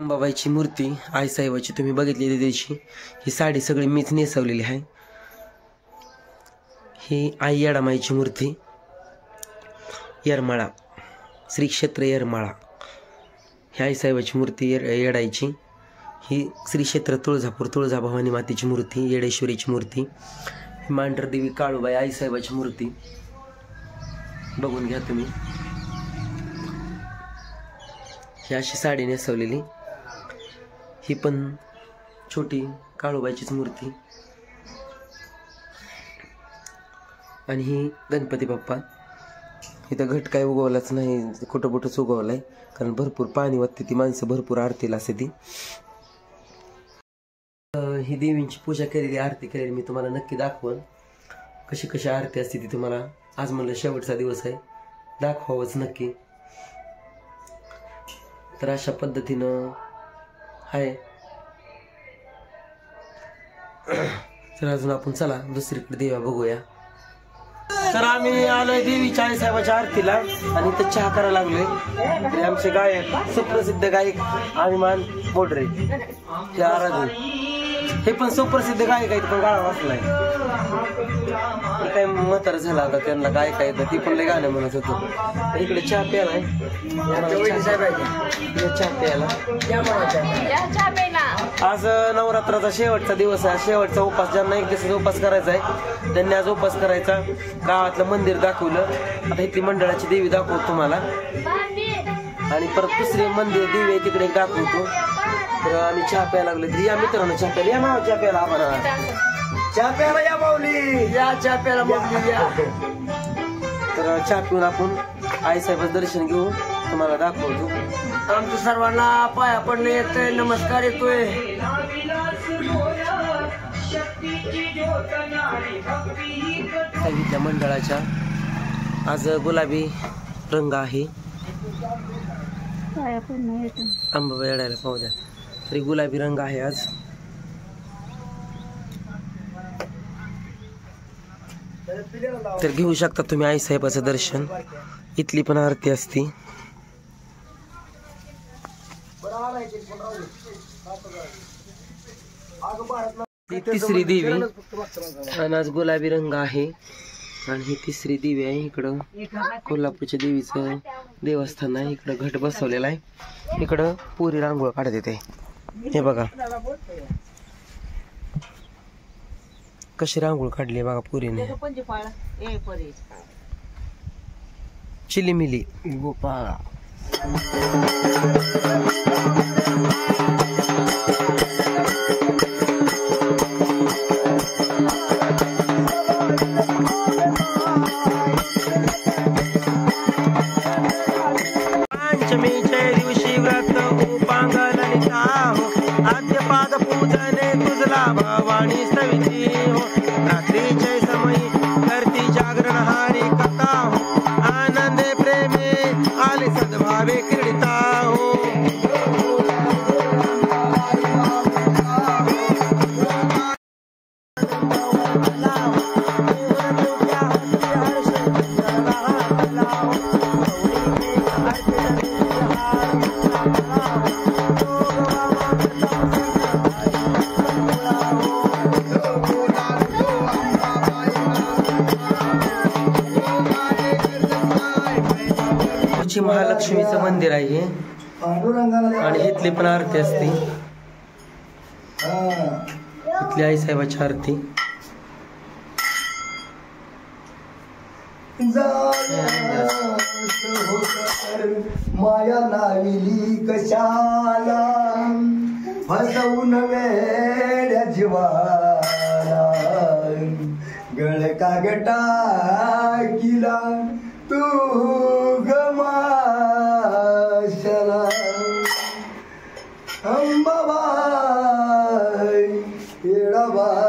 अंबाबाईची मूर्ती आईसाहेबाची तुम्ही बघितली त्या दिवशी। ही साडी सगळी मीच नेसवलेली आहे। ही आई येडामाईची मूर्ती, येरमाळा, श्री क्षेत्र येरमाळा। ही आईसाहेबाची मूर्ती येडाईची। ही श्री क्षेत्र तुळजापूर, तुळजाभवानी मातेची मूर्ती, येडेश्वरीची मूर्ती। ही मांढरदेवी काळूबाई आईसाहेबाची मूर्ती बघून घ्या तुम्ही। ही अशी साडी नेसवलेली। ही पण छोटी काळूबाईचीच मूर्ती। आणि ही गणपती बाप्पा। इथं घट काय उगवलाच नाही, कुठं कुठंच उगवलाय, कारण भरपूर पाणी वाटते ती, माणसं भरपूर आरतीला असते ती। ही देवींची पूजा केलेली, आरती केलेली मी तुम्हाला नक्की दाखवून। कशी कशी आरती असते ती तुम्हाला आज म्हणलं शेवटचा दिवस आहे, दाखवावंच नक्की। तर अशा पद्धतीनं आहे। तर अजून आपण चला दुसरीकडे देवा बघूया। तर आम्ही आलोय देवीच्या आईसाहेबाच्या आरतीला आणि इथं चहा करायला लागलोय। आमचे गायक, सुप्रसिद्ध गायक अभिमान मोडरे, ते आराधन, हे पण सुप्रसिद्ध गायक आहेत, पण गाळा वाचलाय। काय म्हातारा झाला होता, त्यांना गायक आहेत, ती पण लय गाणं म्हणत होतो। इकडे चहा प्यायलाय, चहा प्यायला। आज नवरात्राचा शेवटचा दिवस आहे, शेवटचा उपास। ज्यांना एक दिवसाचा उपास करायचा आहे त्यांनी आज उपास करायचा। गावातलं मंदिर दाखवलं, आता इथली मंडळाची देवी दाखवतो तुम्हाला, आणि परत दुसरी मंदिर देवी आहे तिकडे दाखवतो। तर आम्ही चहा प्यायला लागलो। या मित्रांनो चहा प्यायला, या मावा चहा प्यायला, आपण चहा प्यायला या माऊली, या चहा प्यायला माऊली या। तर चहा पिऊन आपण आईसाहेबाचं दर्शन घेऊ, तुम्हाला दाखवतो। आमच्या सर्वांना पाया पडणे येतोय, नमस्कार येतोय। त्या मंडळाच्या आज गुलाबी रंग आहे। अंबाबाई येडायला पाहू द्या, तरी गुलाबी रंग आहे आज। तर घेऊ शकता तुम्ही आईसाहेबाचं दर्शन, इथली पण आरती असती। तिसरी देवी आणि आज गुलाबी रंग आहे, आणि ही तिसरी देवी आहे। इकडं कोल्हापूरच्या देवीचं देवस्थान आहे, इकडं घट बसवलेला आहे। इकडं पुरी रांगोळ काढत येते, हे बघा कशी रांगोळ काढली बघा पुरीने, चिलीमिली गोपाळा। पंचमीच्या दिवशी व्रत उपांग ललिता हो, आद्य पाद पूजने तुझला भवानी स्तविती हो। रात्रीच्या समयी करती जागरण हारी कथा हो, आनंदे प्रेमे आले सद्भावे क्रीडिता हो। महालक्ष्मीचं मंदिर आहे आणि इथली पण आरती असते, इथली आईसाहेबाची आरती। माया लाविली कशाला, फसवून वेड्या जीवाला, गळ कागटा किला तू गमाशला। अंबाबाई येडाबाई,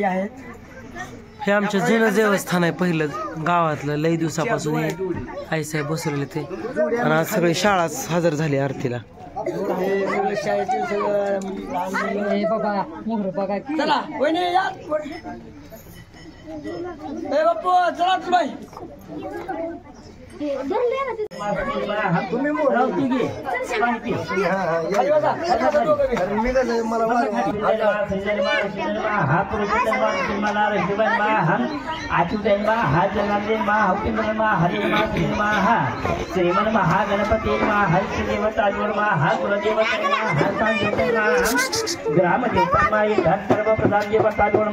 आहेत. हे आमच्या जुनं देवस्थान आहे पहिलं गावातलं, लई दिवसापासून हे आईसाहेब बसवलेले ते. आणि आज सगळी शाळाच हजर झाली आरतीला. चला वहिनी या. बाप्पू चला बाई तुम्ही श्रीमन महागणपती हरिदेवताजोड ग्रामदेवता सर्व प्रधान देवताजोड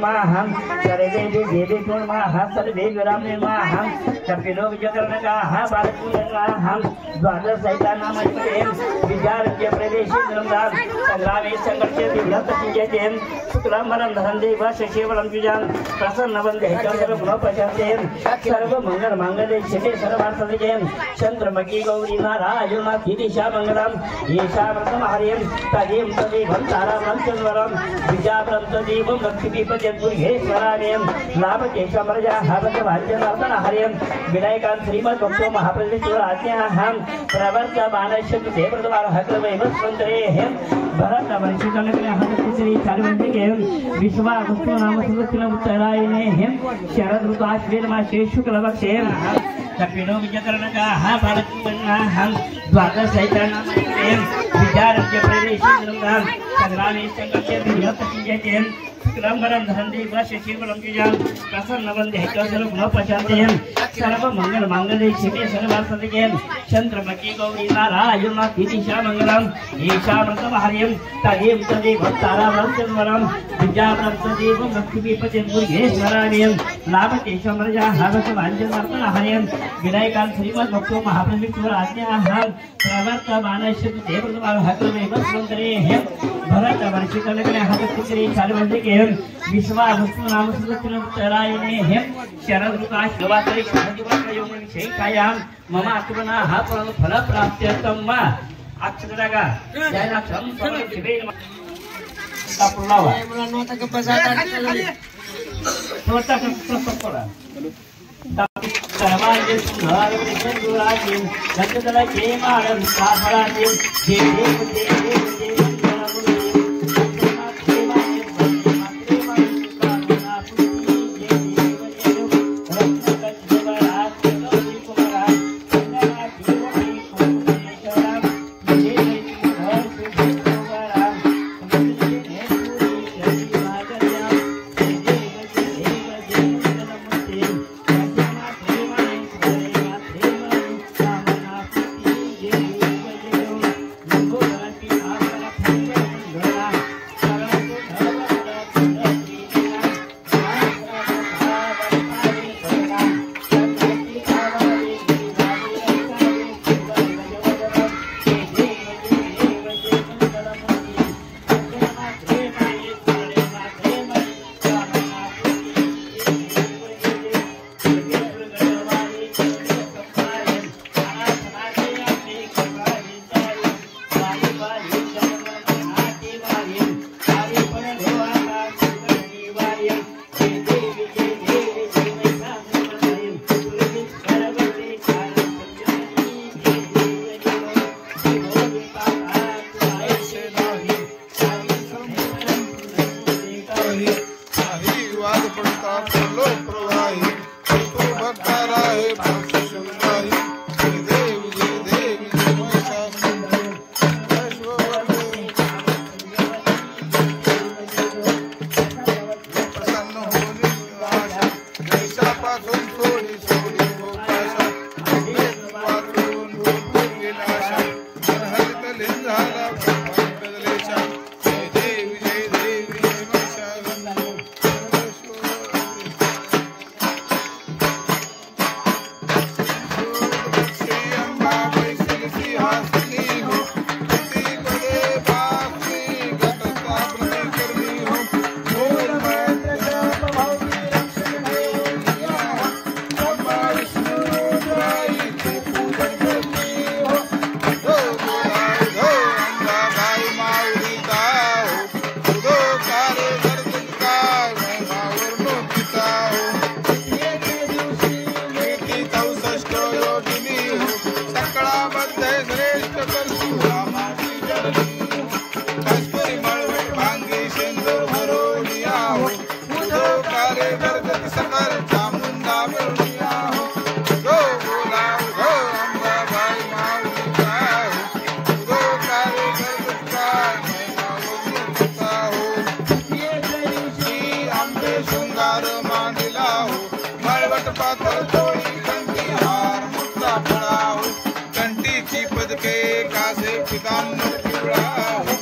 सर्वे देवी जोड सर्वे विराम कपिलो विजयकरणका हा बालकुलका हम द्वादश सहिता नामस्ते विद्यार्थी प्रवेश निर्मदान संग्रामे संघर्ष दिव्यततिजय शुक्लांबरं धरन्ते वशेवलं विजान प्रसन्न वन्दे चन्द्र गुणपशन्ते सर्व मंगल मांगल्ये शिवे सर्वार्थसाधके चन्द्रमकी गौरी नारायण कीर्तिशा मंगलम येषा व्रतमहर्यं तदेव तदेवं तारावं चन्द्रवरं विद्यावरं तदेवं लक्ष्मीपतिर्गुहेश्वरामें लाभकेशमरजा हावत भाज्यनाथन हर्यं विनायकान् श्रीमद् भक्तो महाप्रतिष्ठो आज्ञाहं प्रवर्तमानश्च देवद्वार हक्रवैवस्वन्तरेः भरतवर्षितनग्रह हतश्री चारुवन्तिके विश्वागुप्तो नाम सुवत्सलमुत्तरायणेः शरद ऋतुश्वेतमासे शुक्लपक्षे कपिलो विजयकरणकाः बालकुमारः द्वादश सहितानामस्ते विद्यारण्य प्रवेशेन्द्रं संग्रामे संघर्षे दिव्यततिजय शुक्लांबरं धरन्ते वशेवलं विजान प्रसन्न वन्दे चन्द्र गुणपशन्ते सर्व मंगल मांगल्ये शिवे सर्वार्थसाधके चन्द्रमकी गौरी नारायण कीर्तिशा मंगलम येषा व्रतमहर्यं तदेव तदेवं तारावं चन्द्रवरं विद्यावरं तदेवं लक्ष्मीपतिर्गुहेश्वरामें लाभकेशमरजा हावत भाज्यनाथन हर्यं विनायकान् श्रीमद् भक्तो महाप्रतिष्ठो आज्ञाहं प्रवर्तमानश्च देवद्वार हक्रवैवस्वन्तरेः भरतवर्षितनग्रह हतश्री चारुवन्तिके विश्वागुप्तो नाम सुवत्सलमुत्तरायणेः शरद ऋतुश्वेतमासे शुक्लपक्षे मम आत्मना हा फल प्राप्त्यर्थं वा अक्षरगा जयनाथं शिवे मुलांना आता गप्पा जातात. सर्वांचे सुंदर विष्णुराजे गजदला केमारं साफराजे बद्ध श्रेष्ठ करसू रामाची जननी कस्तुरी मळवट भांगी शेंदूर भरून याहो उदो कारे गर्दती सकल चामुंडा मिळून याहो उदो बोला उदो अंबाबाई माऊलीचा हो उदो कारे गर्दती काय महिमा हो श्री आंबे शृंगार मांडला हो मळवट पातळ चोळी कंठी हार मुक्ता फळा हो कंठीची पदके कासे पितांबर पिवळा हो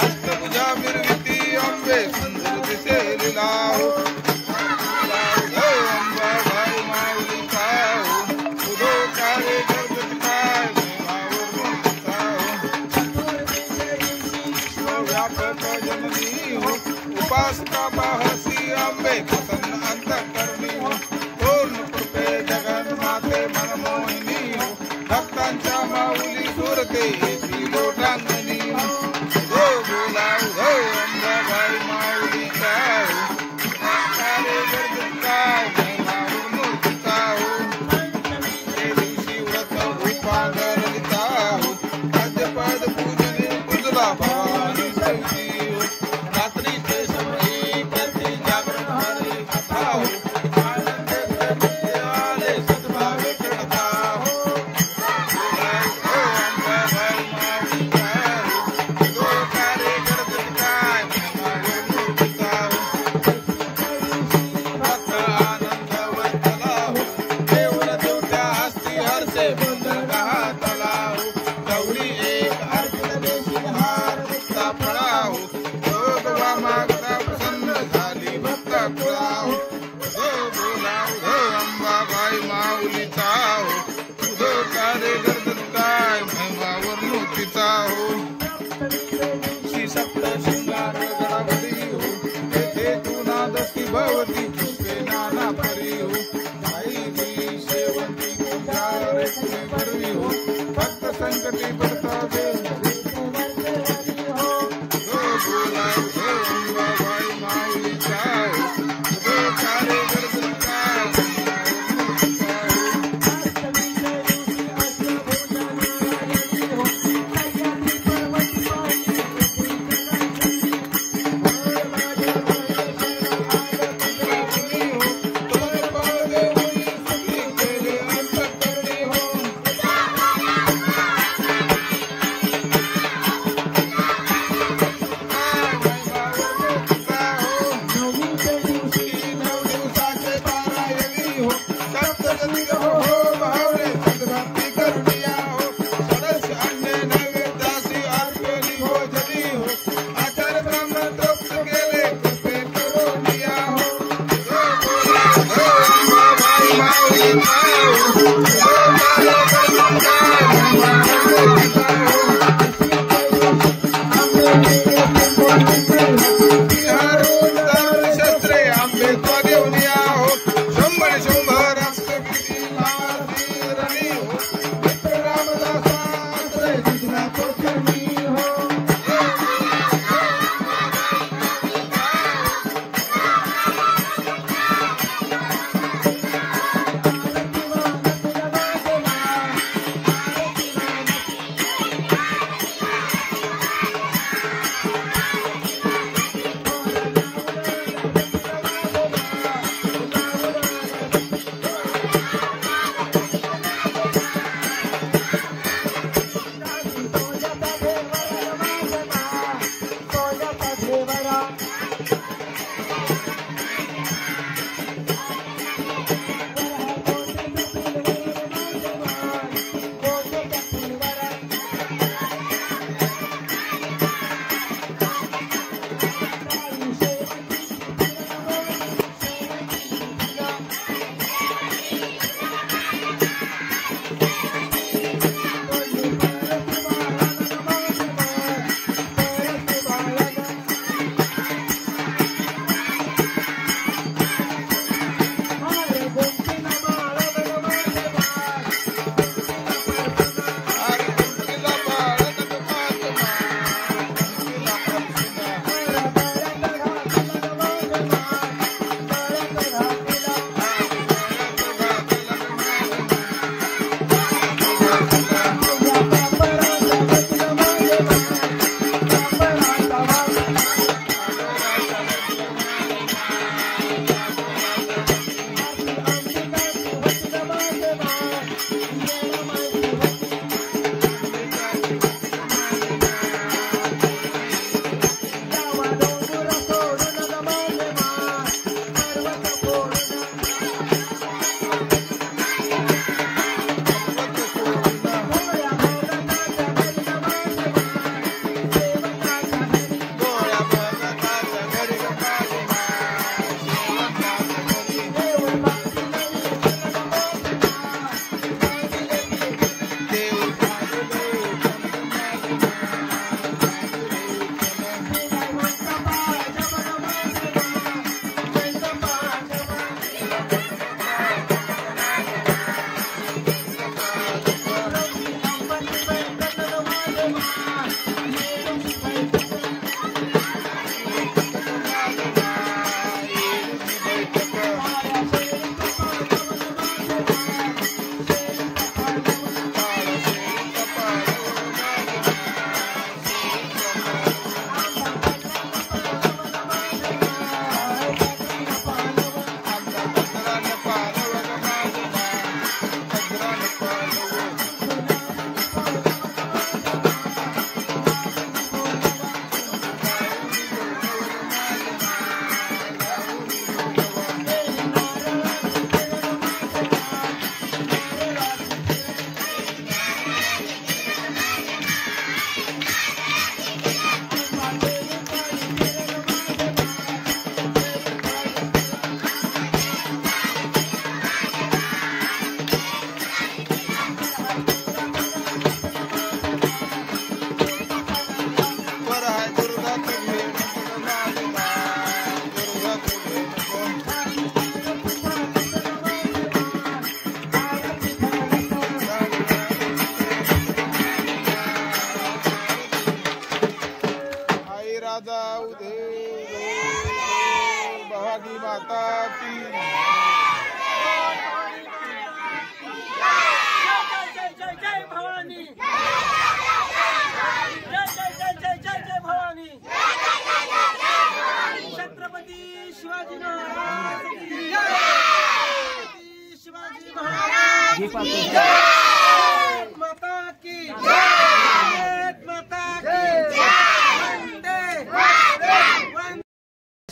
अष्टभुजा मिरविती अंबे सुंदर दिसे लीला हो अंबाबाई माऊलीचा हो उदो कारे गर्दती काय महिमावर मूर्तीचा हो व्यापक जननी हो उपासका बाहसी अंबे प्रसन्न अंतःकरणी हो पूर्ण कृपे जगन्माते मनमोहिनी हो भक्तांच्या माऊली सुरते येथील लोटांगणी हो उदो बोला उदो अंबाबाई माऊलीचा हो कारे गर्दती काय महिमावर मूर्तीचा हो ते दिवशी व्रत उपांगर लिता हो पद पूजने पूजला भवानी सैती हो रात्रीचे समयी करती जागरण हरी कथा हो आनंद करते आले सद्भावे कथा हो अंबाबाई माऊलीचा हो उदो कारे गर्दती काय महिमावर मूर्तीचा हो भक्त आनंद वर्तला हो देऊळ देवत्या हस्ती हरसे बंधन घातला हो गौरी एक अर्पित देशी हार मुक्ता फळा हो भगवा मागता प्रसन्न झाली भक्ता कुळा हो उदो बोला उदो अंबाबाई माऊलीचा हो उदो कारे गर्दती काय महिमावर मूर्तीचा हो श्री सप्त शृंगार गडावरी हो तेथे तू नादस्ती भवती पुष्पे नाना परी हो आई जी शेवंती पूजा रे तुम्ही भरवी हो भक्त संकटी पडता देव हो उदो बोला उदो अंबाबाई माऊलीचा हो उदो कारे गर्दती काय महिमावर मूर्तीचा हो शस्त्रे आंबे तो देऊन या हो शंभर शंभर रणी हो रामदासा दुसरा कोणी हो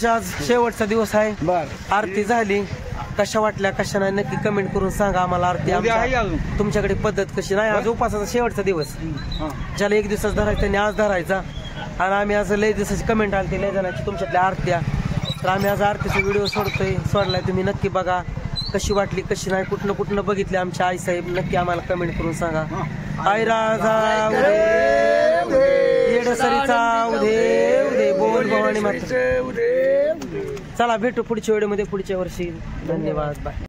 आज शेवटचा दिवस आहे. आरती झाली, कशा वाटल्या कशा नाही नक्की कमेंट करून सांगा आम्हाला. आरती तुमच्याकडे पद्धत कशी नाही. आज उपासाचा शेवटचा दिवस, ज्याला एक दिवसाच धरायचा त्यांनी आज धरायचा. आणि आम्ही आज लय दिवसाची कमेंट आली लय जणांची तुमच्यातल्या आरत्या, तर आम्ही आज आरतीचा व्हिडिओ सोडलाय. तुम्ही नक्की बघा कशी वाटली कशी नाही, कुठनं बघितले आमच्या आई साहेब नक्की आम्हाला कमेंट करून सांगा. आई राजा येडसरीचा उदे उदे बोल भवानी माता. चला भेटू पुढच्या व्हिडिओ मध्ये पुढच्या वर्षी. धन्यवाद, बाय.